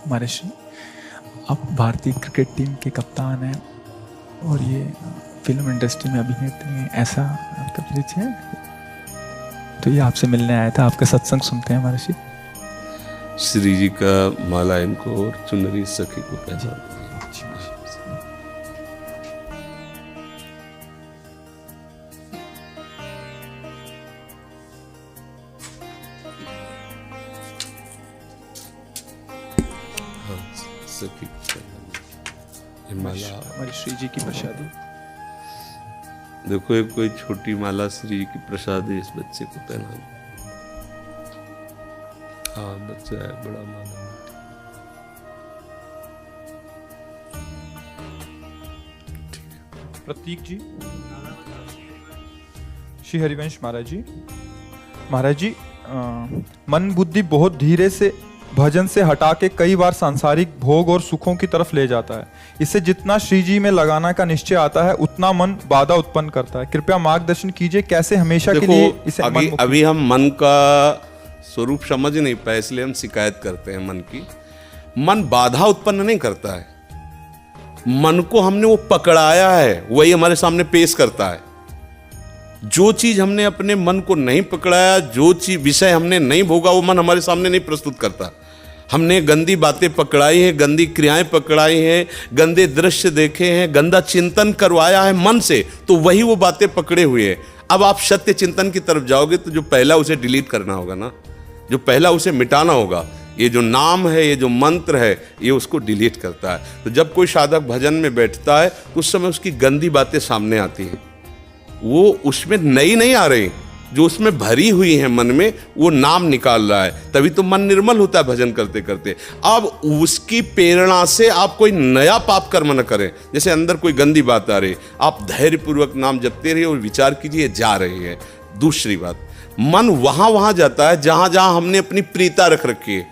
महर्षि, आप भारतीय cricket team के कप्तान हैं और ये फिल्म इंडस्ट्री में अभिनेत्री हैं, ऐसा आपका परिचय है? तो ये आपसे मिलने आया था, आपका सत्संग सुनते हैं महर्षि। श्री जी का माला इनको और चुनरी सखी को पहचानते हैं। सखी माला हमारी श्री जी की प्रसादी। देखो, एक कोई छोटी माला श्री जी की प्रसादी इस बच्चे को पहना। हाँ, बच्चा है, बड़ा माला। प्रतीक जी, श्री हरिवंश महाराज जी। महाराज जी, मन बुद्धि बहुत धीरे से भजन से हटा के कई बार सांसारिक भोग और सुखों की तरफ ले जाता है। इसे जितना श्री जी में लगाना का निश्चय आता है उतना मन बाधा उत्पन्न करता है। कृपया मार्गदर्शन कीजिए, कैसे हमेशा के लिए इसे अभी हम मन का स्वरूप समझ नहीं पाए, इसलिए हम शिकायत करते हैं मन की। मन बाधा उत्पन्न नहीं करता है, मन को हमने वो पकड़ाया है, वही हमारे सामने पेश करता है। जो चीज हमने अपने मन को नहीं पकड़ाया, जो चीज विषय हमने नहीं भोगा, वो मन हमारे सामने नहीं प्रस्तुत करता। हमने गंदी बातें पकड़ाई हैं, गंदी क्रियाएं पकड़ाई हैं, गंदे दृश्य देखे हैं, गंदा चिंतन करवाया है मन से, तो वही वो बातें पकड़े हुए हैं। अब आप सत्य चिंतन की तरफ जाओगे तो जो पहला उसे डिलीट करना होगा ना, जो पहला उसे मिटाना होगा, ये जो नाम है, ये जो मंत्र है, ये उसको डिलीट करता है। तो जब कोई साधक भजन में बैठता है तो उस समय उसकी गंदी बातें सामने आती हैं, वो उसमें नई नहीं आ रही, जो उसमें भरी हुई है मन में, वो नाम निकाल रहा है। तभी तो मन निर्मल होता है भजन करते करते। अब उसकी प्रेरणा से आप कोई नया पाप कर्म न करें। जैसे अंदर कोई गंदी बात आ रही, आप धैर्यपूर्वक नाम जपते रहिए और विचार कीजिए जा रही है। दूसरी बात, मन वहां जाता है जहां जहां हमने अपनी प्रीता रख रखी है।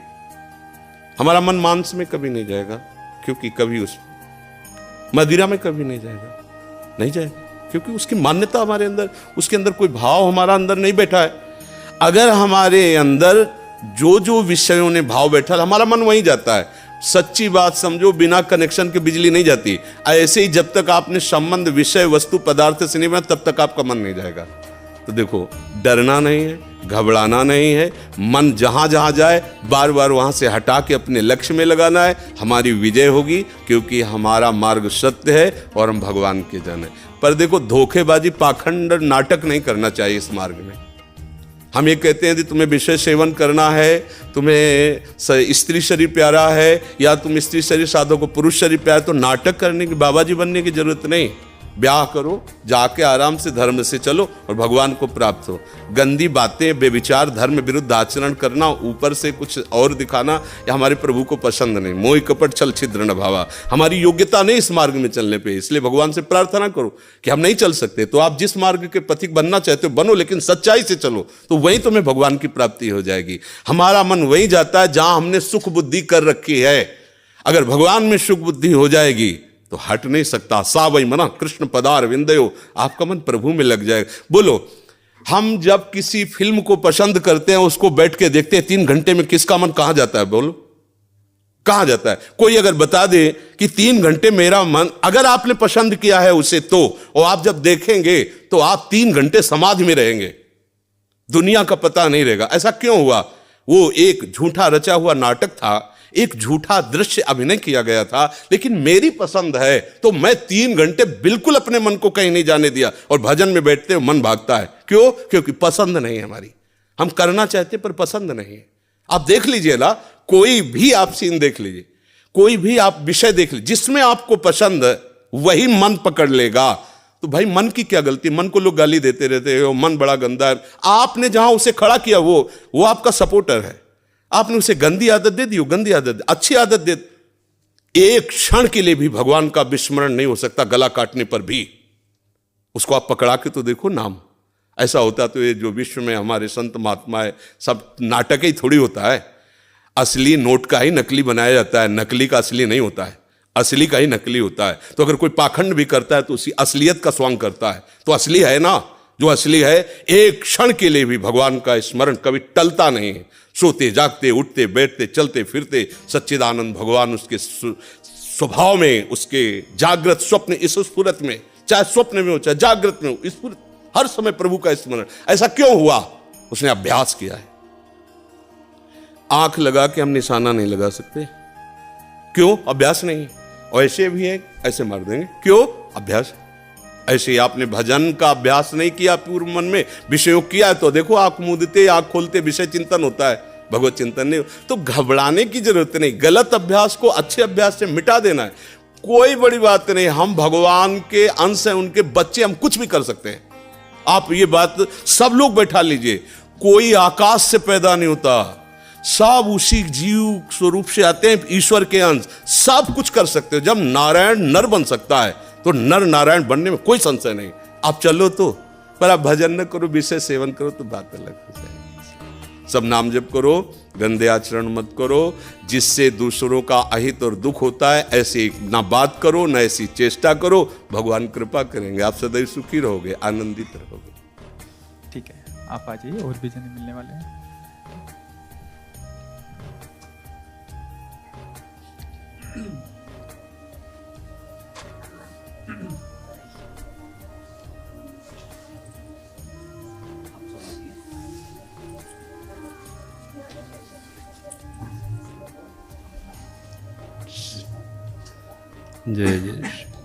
हमारा मन मांस में कभी नहीं जाएगा, क्योंकि कभी उस मदिरा में कभी नहीं जाएगा, क्योंकि उसकी मान्यता हमारे अंदर, उसके अंदर कोई भाव हमारा अंदर नहीं बैठा है। अगर हमारे अंदर जो जो विषयों ने भाव बैठा, हमारा मन वहीं जाता है। सच्ची बात समझो, बिना कनेक्शन के बिजली नहीं जाती। ऐसे ही जब तक आपने संबंध विषय वस्तु पदार्थ से नहीं बना, तब तक आपका मन नहीं जाएगा। तो देखो, डरना नहीं है, घबराना नहीं है। मन जहां जहां जाए बार बार वहां से हटा के अपने लक्ष्य में लगाना है। हमारी विजय होगी, क्योंकि हमारा मार्ग सत्य है और हम भगवान के जन हैं। पर देखो, धोखेबाजी, पाखंड, नाटक नहीं करना चाहिए इस मार्ग में। हम ये कहते हैं कि तुम्हें विषय सेवन करना है, तुम्हें स्त्री शरीर प्यारा है, या तुम स्त्री शरीर साधो को पुरुष शरीर प्यारा, तो नाटक करने की, बाबा जी बनने की जरूरत नहीं। ब्याह करो, जाके आराम से धर्म से चलो और भगवान को प्राप्त हो। गंदी बातें, बेविचार, धर्म विरुद्ध आचरण करना, ऊपर से कुछ और दिखाना, या हमारे प्रभु को पसंद नहीं। मोह कपट छल छिद्र न भावा, हमारी योग्यता नहीं इस मार्ग में चलने पे। इसलिए भगवान से प्रार्थना करो कि हम नहीं चल सकते, तो आप जिस मार्ग के पथिक बनना चाहते हो बनो, लेकिन सच्चाई से चलो, तो वहीं तुम्हें भगवान की प्राप्ति हो जाएगी। हमारा मन वहीं जाता है जहां हमने सुख बुद्धि कर रखी है। अगर भगवान में सुख बुद्धि हो जाएगी तो हट नहीं सकता। सा वही मना कृष्ण पदार विंदयो, आपका मन प्रभु में लग जाएगा। बोलो, हम जब किसी फिल्म को पसंद करते हैं, उसको बैठ के देखते हैं, 3 घंटे में किसका मन कहां जाता है? बोलो, कहां जाता है? कोई अगर बता दे कि 3 घंटे मेरा मन, अगर आपने पसंद किया है उसे, तो और आप जब देखेंगे तो आप 3 घंटे समाधि में रहेंगे, दुनिया का पता नहीं रहेगा। ऐसा क्यों हुआ? वो एक झूठा रचा हुआ नाटक था, एक झूठा दृश्य अभिनय किया गया था। लेकिन मेरी पसंद है तो मैं 3 घंटे बिल्कुल अपने मन को कहीं नहीं जाने दिया, और भजन में बैठते हो मन भागता है। क्यों? क्योंकि पसंद नहीं है हमारी। हम करना चाहते पर पसंद नहीं है। आप देख लीजिए ना, कोई भी आप सीन देख लीजिए, कोई भी आप विषय देख लीजिए, जिसमें आपको पसंद है वही मन पकड़ लेगा। तो भाई, मन की क्या गलती? मन को लोग गाली देते रहते हो, मन बड़ा गंदा है। आपने जहां उसे खड़ा किया वो आपका सपोर्टर है। आपने उसे गंदी आदत दे दी, गंदी आदत, अच्छी आदत दे। एक क्षण के लिए भी भगवान का विस्मरण नहीं हो सकता, गला काटने पर भी। उसको आप पकड़ा के तो देखो नाम। ऐसा होता तो ये जो विश्व में हमारे संत महात्मा है, सब नाटक ही थोड़ी होता है। असली नोट का ही नकली बनाया जाता है, नकली का असली नहीं होता है, असली का ही नकली होता है। तो अगर कोई पाखंड भी करता है तो उसी असलियत का स्वांग करता है, तो असली है ना। जो असली है, एक क्षण के लिए भी भगवान का स्मरण कभी टलता नहीं है। सोते जागते, उठते बैठते, चलते फिरते सच्चिदानंद भगवान उसके स्वभाव में, उसके जागृत स्वप्न इस स्फुरत में, चाहे स्वप्न में हो चाहे जागृत में हो, स्फुरत हर समय प्रभु का स्मरण। ऐसा क्यों हुआ? उसने अभ्यास किया है। आंख लगा के हम निशाना नहीं लगा सकते, क्यों? अभ्यास नहीं। और ऐसे भी है, ऐसे मार देंगे, क्यों? अभ्यास। ऐसे ही आपने भजन का अभ्यास नहीं किया, पूर्व मन में विषयों किया, तो देखो आंख मूंदते आंख खोलते विषय चिंतन होता है, भगवत चिंतन नहीं। तो घबराने की जरूरत नहीं, गलत अभ्यास को अच्छे अभ्यास से मिटा देना है, कोई बड़ी बात नहीं। हम भगवान के अंश हैं, उनके बच्चे, हम कुछ भी कर सकते हैं। आप ये बात सब लोग बैठा लीजिए, कोई आकाश से पैदा नहीं होता, सब उसी जीव स्वरूप से आते हैं, ईश्वर के अंश, सब कुछ कर सकते हो। जब नारायण नर बन सकता है तो नर नारायण बनने में कोई संशय नहीं। आप चलो तो, पर आप भजन न करो, विषय सेवन करो तो बात अलग हो जाएगी। सब नाम जप करो, गंदे आचरण मत करो, जिससे दूसरों का अहित और दुख होता है ऐसी ना बात करो, ना ऐसी चेष्टा करो। भगवान कृपा करेंगे, आप सदैव सुखी रहोगे, आनंदित रहोगे। ठीक है, आप आ जाइए, और भी जने मिलने वाले हैं। जय जय।